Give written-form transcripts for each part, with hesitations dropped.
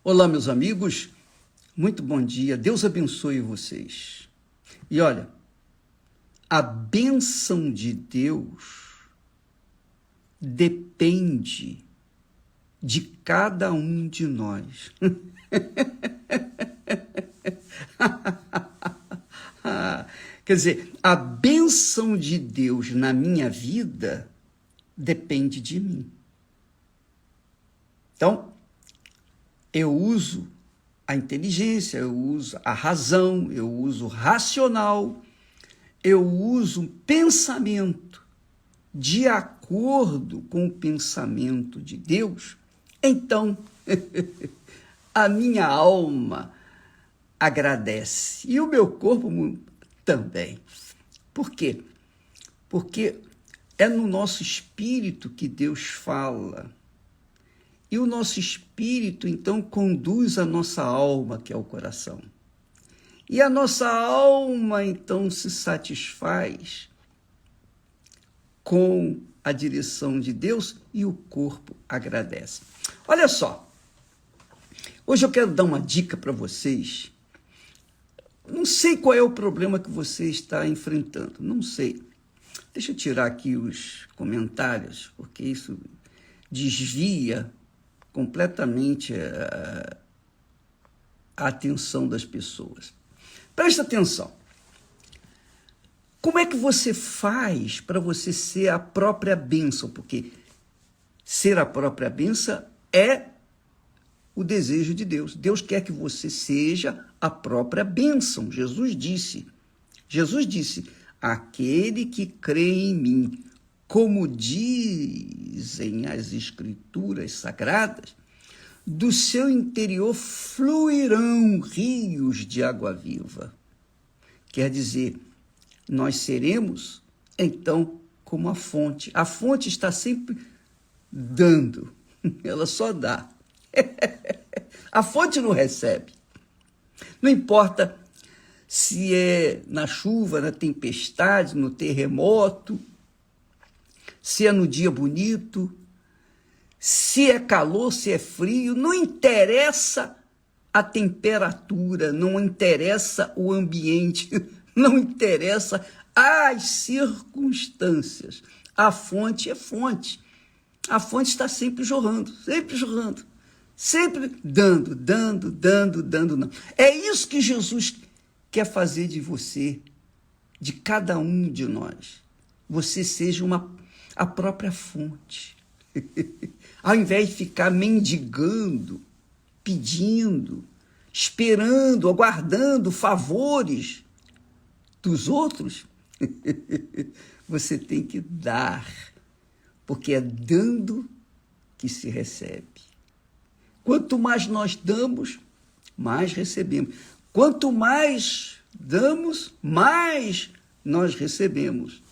Olá, meus amigos, muito bom dia, Deus abençoe vocês. E olha, a bênção de Deus depende de cada um de nós. Quer dizer, a bênção de Deus na minha vida depende de mim. Então, eu uso a inteligência, eu uso a razão, eu uso o racional, eu uso o pensamento de acordo com o pensamento de Deus. Então, a minha alma agradece e o meu corpo também. Por quê? Porque é no nosso espírito que Deus fala. E o nosso espírito, então, conduz a nossa alma, que é o coração. E a nossa alma, então, se satisfaz com a direção de Deus e o corpo agradece. Olha só, hoje eu quero dar uma dica para vocês. Não sei qual é o problema que você está enfrentando, não sei. Deixa eu tirar aqui os comentários, porque isso desvia completamente a atenção das pessoas. Presta atenção. Como é que você faz para você ser a própria bênção? Porque ser a própria bênção é o desejo de Deus. Deus quer que você seja a própria bênção. Jesus disse, aquele que crê em mim, como dizem as Escrituras Sagradas, do seu interior fluirão rios de água viva. Quer dizer, nós seremos, então, como a fonte. A fonte está sempre dando, ela só dá. A fonte não recebe. Não importa se é na chuva, na tempestade, no terremoto, se é no dia bonito, se é calor, se é frio, não interessa a temperatura, não interessa o ambiente, não interessa as circunstâncias. A fonte é fonte. A fonte está sempre jorrando, sempre dando. Não. É isso que Jesus quer fazer de você, de cada um de nós. Você seja a própria fonte. Ao invés de ficar mendigando, pedindo, esperando, aguardando favores dos outros, você tem que dar, porque é dando que se recebe. Quanto mais nós damos, mais recebemos. Quanto mais damos, mais nós recebemos.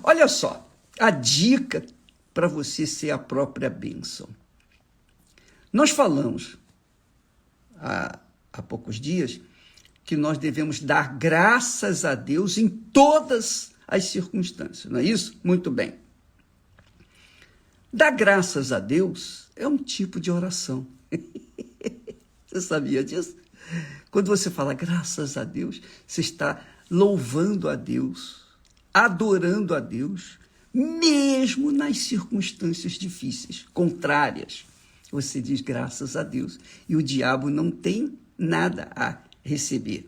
Olha só, a dica para você ser a própria bênção. Nós falamos há poucos dias que nós devemos dar graças a Deus em todas as circunstâncias, não é isso? Muito bem. Dar graças a Deus é um tipo de oração. Você sabia disso? Quando você fala graças a Deus, você está louvando a Deus, adorando a Deus, mesmo nas circunstâncias difíceis, contrárias. Você diz graças a Deus. E o diabo não tem nada a receber.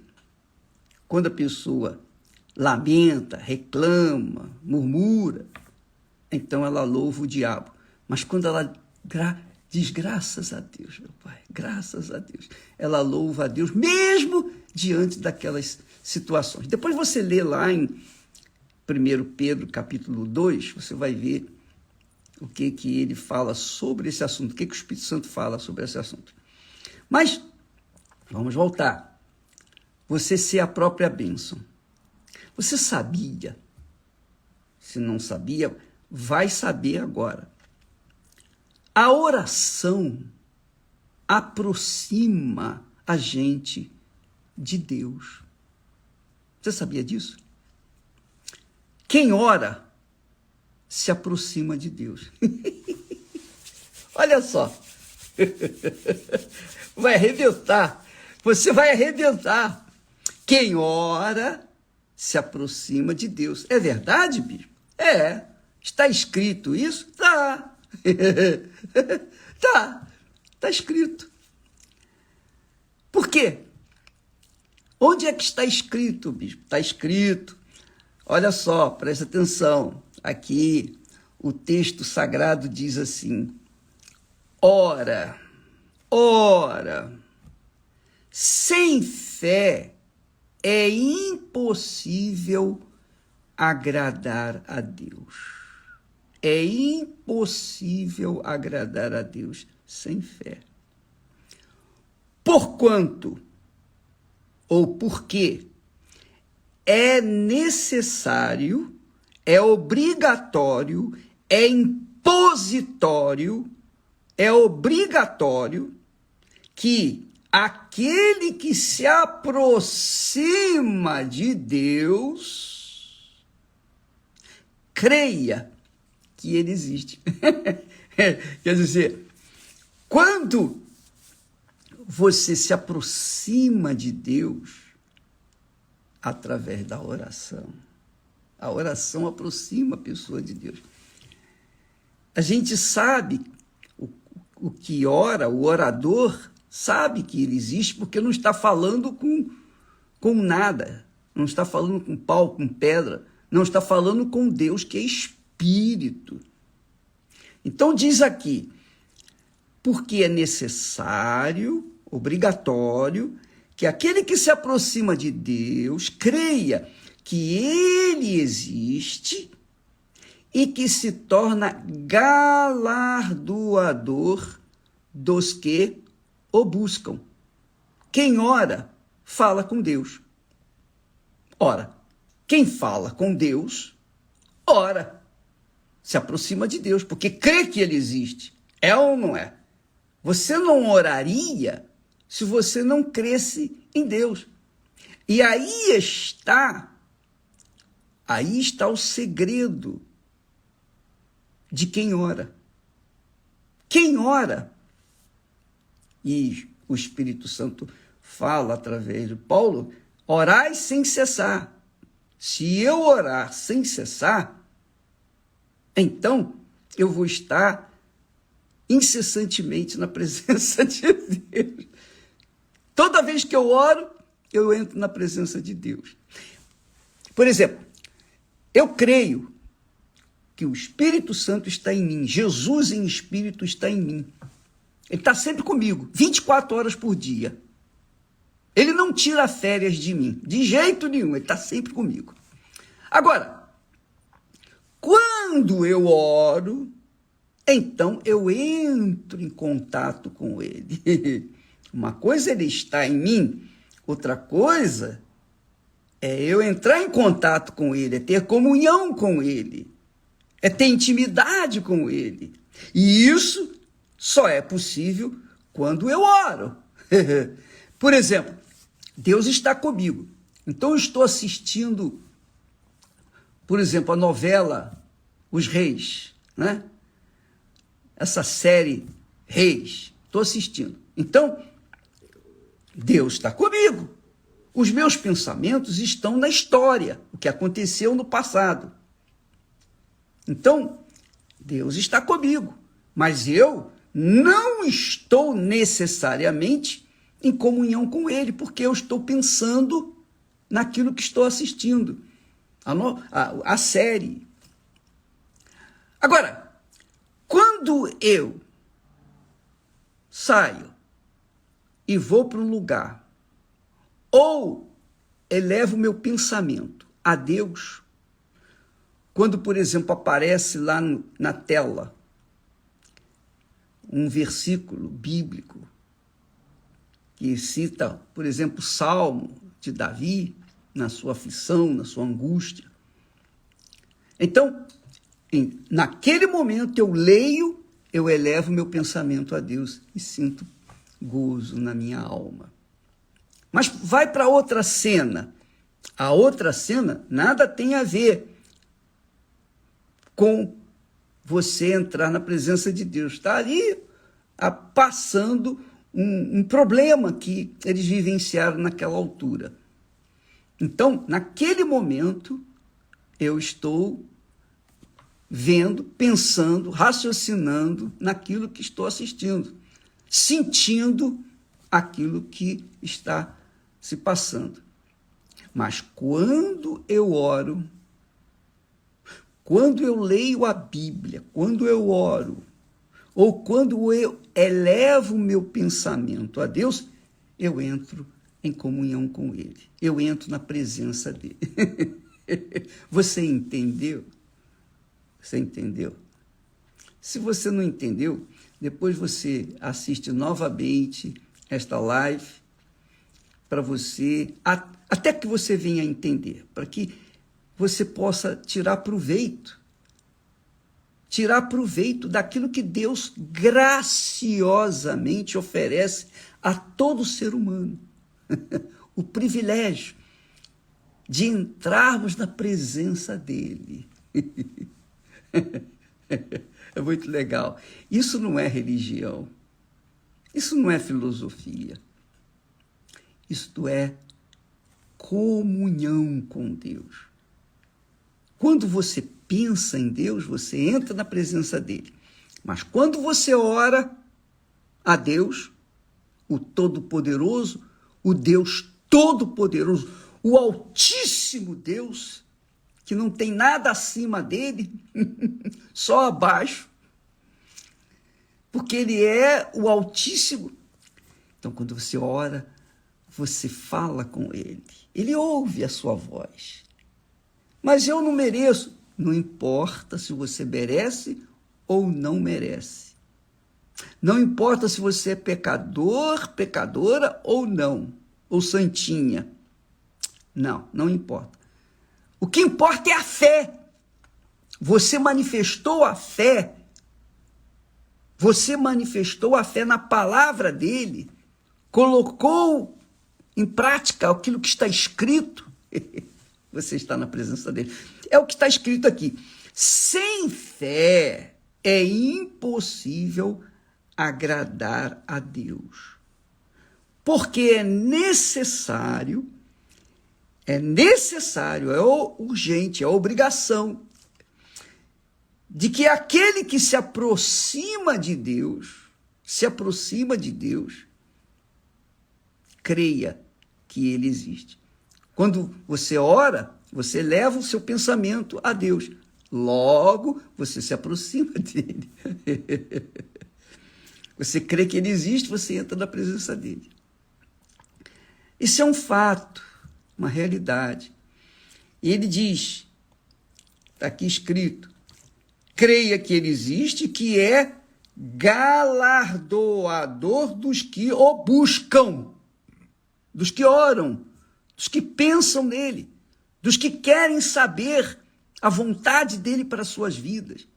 Quando a pessoa lamenta, reclama, murmura, então ela louva o diabo. Mas quando ela diz graças a Deus, meu Pai, graças a Deus, ela louva a Deus, mesmo diante daquelas situações. Depois você lê lá em 1 Pedro, capítulo 2, você vai ver o que ele fala sobre esse assunto, o que o Espírito Santo fala sobre esse assunto. Mas, vamos voltar. Você ser a própria bênção. Você sabia? Se não sabia, vai saber agora. A oração aproxima a gente de Deus. Você sabia disso? Quem ora se aproxima de Deus. Olha só, Vai arrebentar. Você vai arrebentar. Quem ora se aproxima de Deus. É verdade, bispo? É. Está escrito isso? Tá. Tá escrito. Por quê? Onde é que está escrito, bispo? Está escrito. Olha só, presta atenção. Aqui, o texto sagrado diz assim: ora, sem fé é impossível agradar a Deus. É impossível agradar a Deus sem fé. Porquanto, ou porque, é necessário, é obrigatório, é impositório, é obrigatório que aquele que se aproxima de Deus creia que ele existe. Quer dizer, quando você se aproxima de Deus através da oração, a oração aproxima a pessoa de Deus. A gente sabe o que ora, o orador sabe que ele existe porque não está falando com nada, não está falando com pau, com pedra, não está falando com Deus que é Espírito. Então diz aqui, porque é necessário, obrigatório, que aquele que se aproxima de Deus creia que ele existe e que se torna galardoador dos que o buscam. Quem ora, fala com Deus. Ora, quem fala com Deus, ora, se aproxima de Deus, porque crê que ele existe. É ou não é? Você não oraria se você não cresce em Deus. E aí está o segredo de quem ora. Quem ora, e o Espírito Santo fala através de Paulo, orai sem cessar. Se eu orar sem cessar, então eu vou estar incessantemente na presença de Deus. Toda vez que eu oro, eu entro na presença de Deus. Por exemplo, eu creio que o Espírito Santo está em mim, Jesus em espírito está em mim. Ele está sempre comigo, 24 horas por dia. Ele não tira férias de mim, de jeito nenhum, ele está sempre comigo. Agora, quando eu oro, então eu entro em contato com ele. Uma coisa é ele estar em mim, outra coisa é eu entrar em contato com ele, é ter comunhão com ele, é ter intimidade com ele. E isso só é possível quando eu oro. Por exemplo, Deus está comigo. Então eu estou assistindo, por exemplo, a novela Os Reis, né? Essa série Reis, estou assistindo. Então, Deus está comigo. Os meus pensamentos estão na história, o que aconteceu no passado. Então, Deus está comigo, mas eu não estou necessariamente em comunhão com Ele, porque eu estou pensando naquilo que estou assistindo, a série. Agora, quando eu saio e vou para um lugar, ou elevo meu pensamento a Deus, quando, por exemplo, aparece lá na tela um versículo bíblico que cita, por exemplo, o Salmo de Davi, na sua aflição, na sua angústia. Então, naquele momento eu leio, eu elevo meu pensamento a Deus e sinto gozo na minha alma. Mas vai para outra cena. A outra cena nada tem a ver com você entrar na presença de Deus. Está ali passando um problema que eles vivenciaram naquela altura. Então, naquele momento, eu estou vendo, pensando, raciocinando naquilo que estou assistindo, sentindo aquilo que está se passando. Mas quando eu oro, quando eu leio a Bíblia, quando eu oro, ou quando eu elevo o meu pensamento a Deus, eu entro em comunhão com Ele. Eu entro na presença dEle. Você entendeu? Você entendeu? Se você não entendeu, depois você assiste novamente esta live para você, até que você venha a entender, para que você possa tirar proveito daquilo que Deus graciosamente oferece a todo ser humano. O privilégio de entrarmos na presença dEle. É muito legal. Isso não é religião. Isso não é filosofia. Isto é comunhão com Deus. Quando você pensa em Deus, você entra na presença dEle. Mas quando você ora a Deus, o Todo-Poderoso, o Deus Todo-Poderoso, o Altíssimo Deus, que não tem nada acima dele, só abaixo, porque ele é o Altíssimo. Então, quando você ora, você fala com ele, ele ouve a sua voz. Mas eu não mereço. Não importa se você merece ou não merece. Não importa se você é pecador, pecadora ou não, ou santinha. Não importa. O que importa é a fé. Você manifestou a fé. Você manifestou a fé na palavra dele. Colocou em prática aquilo que está escrito. Você está na presença dele. É o que está escrito aqui. Sem fé é impossível agradar a Deus. Porque é necessário, é urgente, é obrigação de que aquele que se aproxima de Deus, creia que ele existe. Quando você ora, você leva o seu pensamento a Deus. Logo, você se aproxima dele. Você crê que ele existe, você entra na presença dele. Isso é um fato, uma realidade. E ele diz, está aqui escrito, creia que ele existe, que é galardoador dos que o buscam, dos que oram, dos que pensam nele, dos que querem saber a vontade dele para as suas vidas.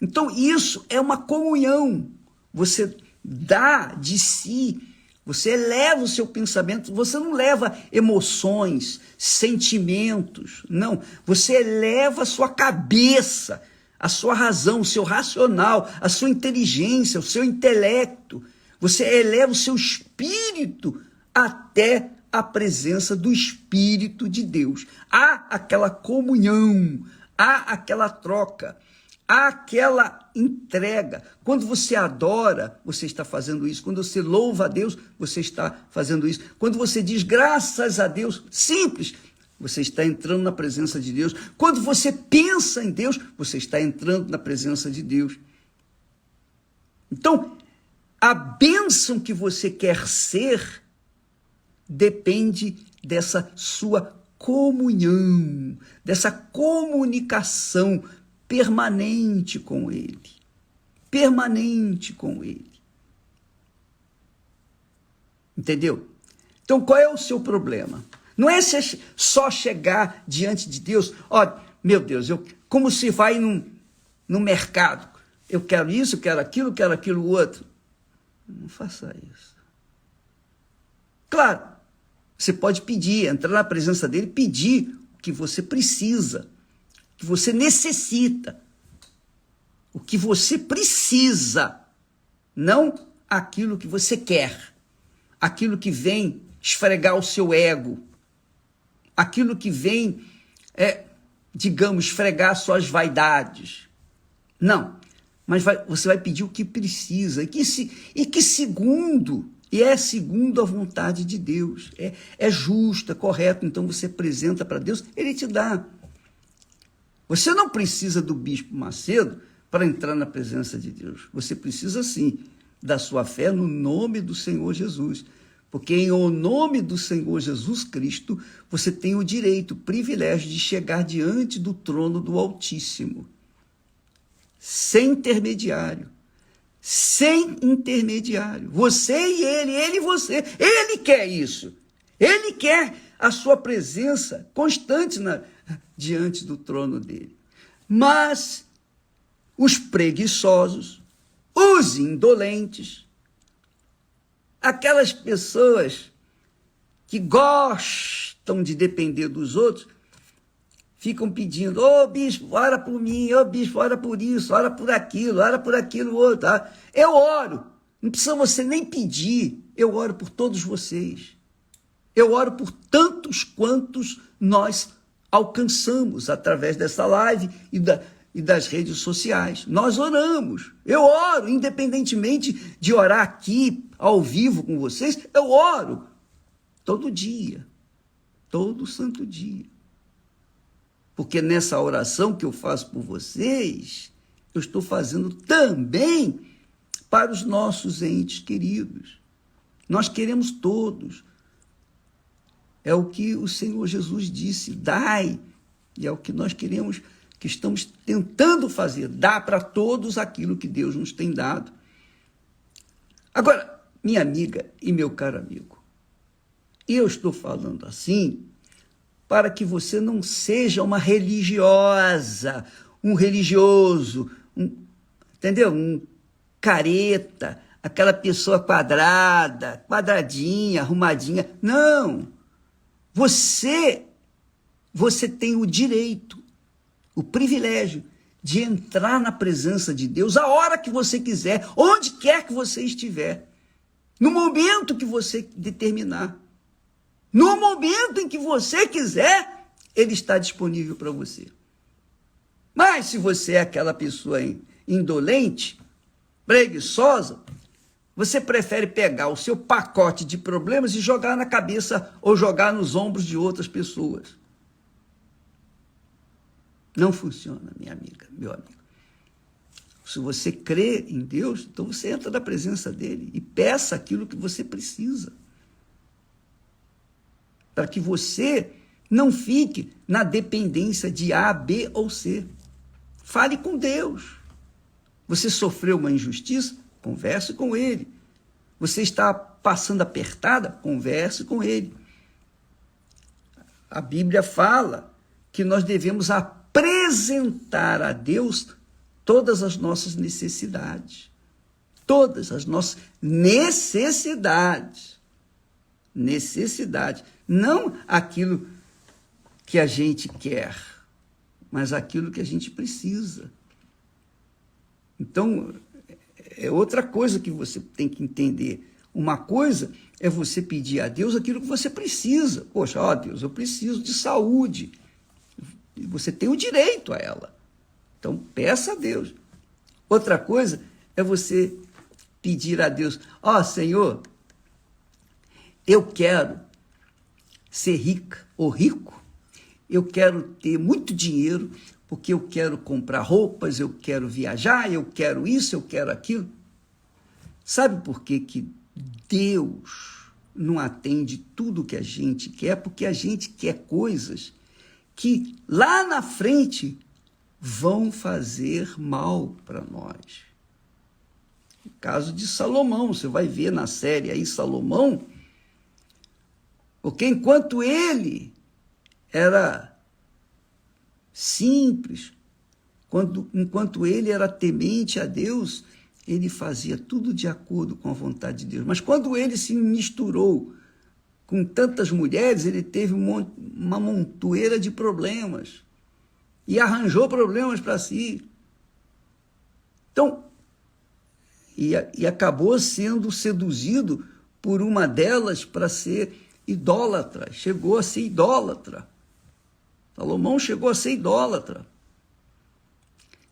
Então, isso é uma comunhão. Você dá de si, você eleva o seu pensamento, você não leva emoções, sentimentos, não. Você eleva a sua cabeça, a sua razão, o seu racional, a sua inteligência, o seu intelecto. Você eleva o seu espírito até a presença do Espírito de Deus. Há aquela comunhão, há aquela troca, há aquela entrega. Quando você adora, você está fazendo isso. Quando você louva a Deus, você está fazendo isso. Quando você diz graças a Deus, simples, você está entrando na presença de Deus. Quando você pensa em Deus, você está entrando na presença de Deus. Então, a bênção que você quer ser depende dessa sua comunhão, dessa comunicação permanente com Ele. Permanente com Ele. Entendeu? Então, qual é o seu problema? Não é só chegar diante de Deus, meu Deus, como se vai no mercado. Eu quero isso, eu quero aquilo outro. Não faça isso. Claro, você pode pedir, entrar na presença dele, pedir o que você precisa, o que você necessita. O que você precisa, não aquilo que você quer, aquilo que vem esfregar o seu ego, aquilo que vem, digamos, esfregar suas vaidades. Não, mas você vai pedir o que precisa, e que segundo a vontade de Deus, é justo, é correto, então você apresenta para Deus, Ele te dá. Você não precisa do Bispo Macedo para entrar na presença de Deus, você precisa sim da sua fé no nome do Senhor Jesus, porque em o nome do Senhor Jesus Cristo, você tem o direito, o privilégio de chegar diante do trono do Altíssimo, sem intermediário, você e ele e você, ele quer isso, ele quer a sua presença constante diante do trono dele, mas os preguiçosos, os indolentes, aquelas pessoas que gostam de depender dos outros, ficam pedindo, bispo, ora por mim, bispo, ora por isso, ora por aquilo outro. Tá? Eu oro, não precisa você nem pedir, eu oro por todos vocês. Eu oro por tantos quantos nós alcançamos através dessa live e das redes sociais. Nós oramos, eu oro, independentemente de orar aqui, ao vivo com vocês, eu oro todo dia, todo santo dia. Porque nessa oração que eu faço por vocês, eu estou fazendo também para os nossos entes queridos. Nós queremos todos. É o que o Senhor Jesus disse, dai, e é o que nós queremos, que estamos tentando fazer, dar para todos aquilo que Deus nos tem dado. Agora, minha amiga e meu caro amigo, eu estou falando assim para que você não seja uma religiosa, um religioso, entendeu? Um careta, aquela pessoa quadradinha, arrumadinha. Não! Você tem o direito, o privilégio de entrar na presença de Deus a hora que você quiser, onde quer que você estiver, no momento que você determinar. No momento em que você quiser, Ele está disponível para você. Mas se você é aquela pessoa indolente, preguiçosa, você prefere pegar o seu pacote de problemas e jogar na cabeça ou jogar nos ombros de outras pessoas. Não funciona, minha amiga, meu amigo. Se você crê em Deus, então você entra na presença dele e peça aquilo que você precisa. Para que você não fique na dependência de A, B ou C. Fale com Deus. Você sofreu uma injustiça? Converse com Ele. Você está passando apertada? Converse com Ele. A Bíblia fala que nós devemos apresentar a Deus todas as nossas necessidades. Todas as nossas necessidades. Necessidade. Não aquilo que a gente quer, mas aquilo que a gente precisa. Então, é outra coisa que você tem que entender. Uma coisa é você pedir a Deus aquilo que você precisa. Poxa, Deus, eu preciso de saúde. E você tem o direito a ela. Então, peça a Deus. Outra coisa é você pedir a Deus, Senhor, eu quero ser rica ou rico, eu quero ter muito dinheiro, porque eu quero comprar roupas, eu quero viajar, eu quero isso, eu quero aquilo. Sabe por que Deus não atende tudo que a gente quer? Porque a gente quer coisas que lá na frente vão fazer mal para nós. O caso de Salomão, você vai ver na série aí Salomão, porque enquanto ele era simples, enquanto ele era temente a Deus, ele fazia tudo de acordo com a vontade de Deus. Mas quando ele se misturou com tantas mulheres, ele teve uma montoeira de problemas e arranjou problemas para si. Então, e acabou sendo seduzido por uma delas para ser idólatra. Chegou a ser idólatra. Salomão chegou a ser idólatra.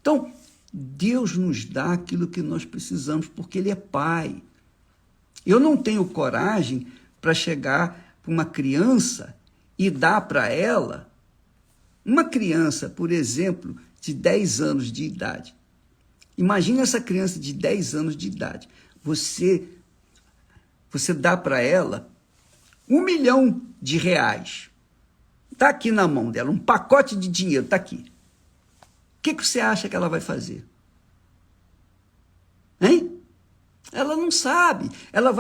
Então, Deus nos dá aquilo que nós precisamos, porque Ele é Pai. Eu não tenho coragem para chegar para uma criança e dar para ela, uma criança, por exemplo, de 10 anos de idade. Imagine essa criança de 10 anos de idade. Você dá para ela R$1 milhão. Está aqui na mão dela, um pacote de dinheiro, está aqui. O que você acha que ela vai fazer? Hein? Ela não sabe. Ela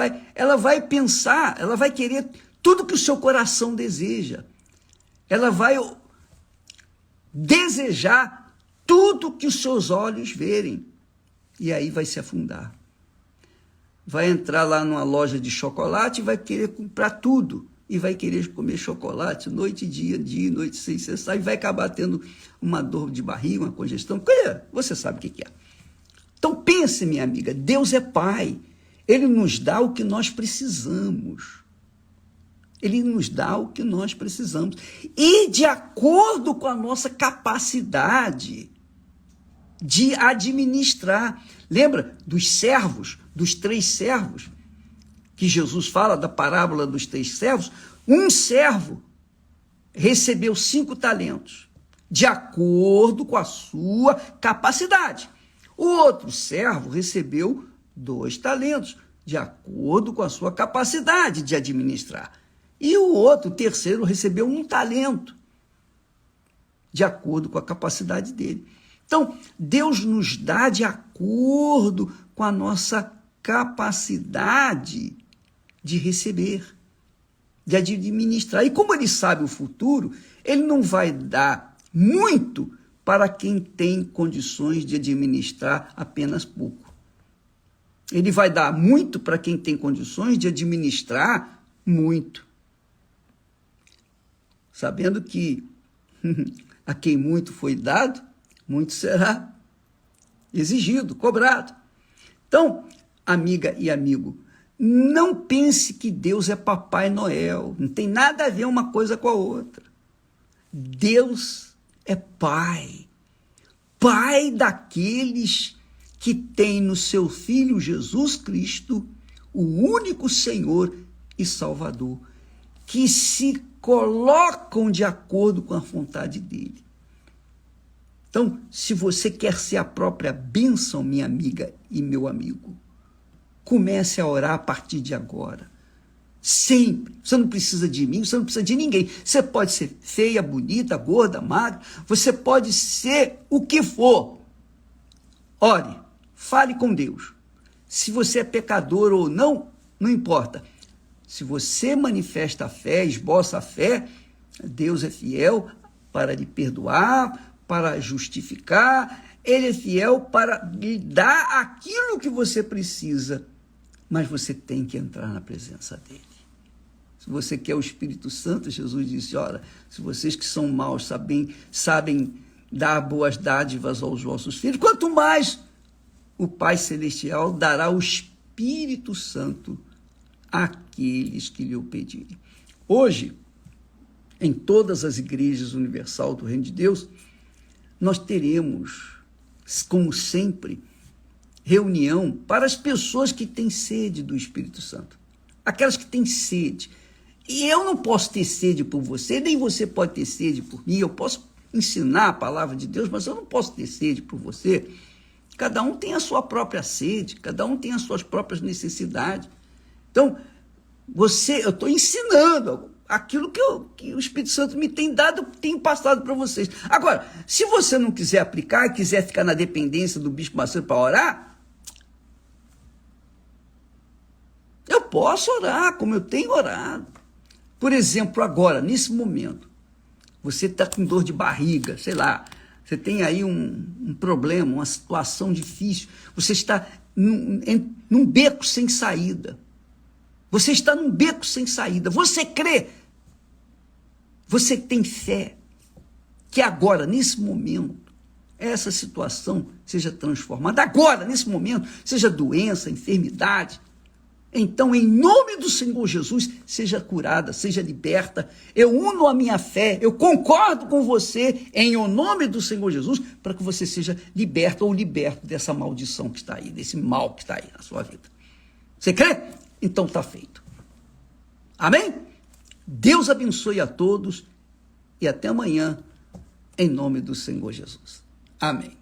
vai pensar, ela vai querer tudo que o seu coração deseja. Ela vai desejar tudo que os seus olhos verem. E aí vai se afundar. Vai entrar lá numa loja de chocolate e vai querer comprar tudo. E vai querer comer chocolate noite e dia e noite sem cessar. E vai acabar tendo uma dor de barriga, uma congestão. Você sabe o que é. Então pense, minha amiga, Deus é Pai. Ele nos dá o que nós precisamos. Ele nos dá o que nós precisamos. E de acordo com a nossa capacidade de administrar. Lembra dos servos, dos 3 servos, que Jesus fala da parábola dos 3 servos? Um servo recebeu 5 talentos, de acordo com a sua capacidade. O outro servo recebeu 2 talentos, de acordo com a sua capacidade de administrar. E o terceiro, recebeu 1 talento, de acordo com a capacidade dele. Então, Deus nos dá de acordo com a nossa capacidade de receber, de administrar. E como Ele sabe o futuro, Ele não vai dar muito para quem tem condições de administrar apenas pouco. Ele vai dar muito para quem tem condições de administrar muito. Sabendo que a quem muito foi dado, muito será exigido, cobrado. Então, amiga e amigo, não pense que Deus é Papai Noel. Não tem nada a ver uma coisa com a outra. Deus é Pai. Pai daqueles que têm no seu Filho Jesus Cristo o único Senhor e Salvador, que se colocam de acordo com a vontade dele. Então, se você quer ser a própria bênção, minha amiga e meu amigo, comece a orar a partir de agora. Sempre. Você não precisa de mim, você não precisa de ninguém. Você pode ser feia, bonita, gorda, magra, você pode ser o que for. Ore, fale com Deus. Se você é pecador ou não, não importa. Se você manifesta a fé, esboça a fé, Deus é fiel para lhe perdoar, para justificar, Ele é fiel para lhe dar aquilo que você precisa, mas você tem que entrar na presença dEle. Se você quer o Espírito Santo, Jesus disse, ora, se vocês que são maus sabem dar boas dádivas aos vossos filhos, quanto mais o Pai Celestial dará o Espírito Santo àqueles que lhe o pedirem. Hoje, em todas as igrejas universal do Reino de Deus, nós teremos, como sempre, reunião para as pessoas que têm sede do Espírito Santo. Aquelas que têm sede. E eu não posso ter sede por você, nem você pode ter sede por mim. Eu posso ensinar a palavra de Deus, mas eu não posso ter sede por você. Cada um tem a sua própria sede, cada um tem as suas próprias necessidades. Então, eu estou ensinando aquilo que o Espírito Santo me tem dado, tenho passado para vocês. Agora, se você não quiser aplicar, quiser ficar na dependência do Bispo Macedo para orar, eu posso orar, como eu tenho orado. Por exemplo, agora, nesse momento, você está com dor de barriga, sei lá, você tem aí um problema, uma situação difícil, você está num beco sem saída. Você está num beco sem saída. Você crê, você tem fé que agora, nesse momento, essa situação seja transformada agora, nesse momento, seja doença, enfermidade. Então, em nome do Senhor Jesus, seja curada, seja liberta. Eu uno a minha fé, eu concordo com você em o nome do Senhor Jesus, para que você seja liberta ou liberto dessa maldição que está aí, desse mal que está aí na sua vida. Você crê? Então está feito. Amém? Deus abençoe a todos e até amanhã, em nome do Senhor Jesus. Amém.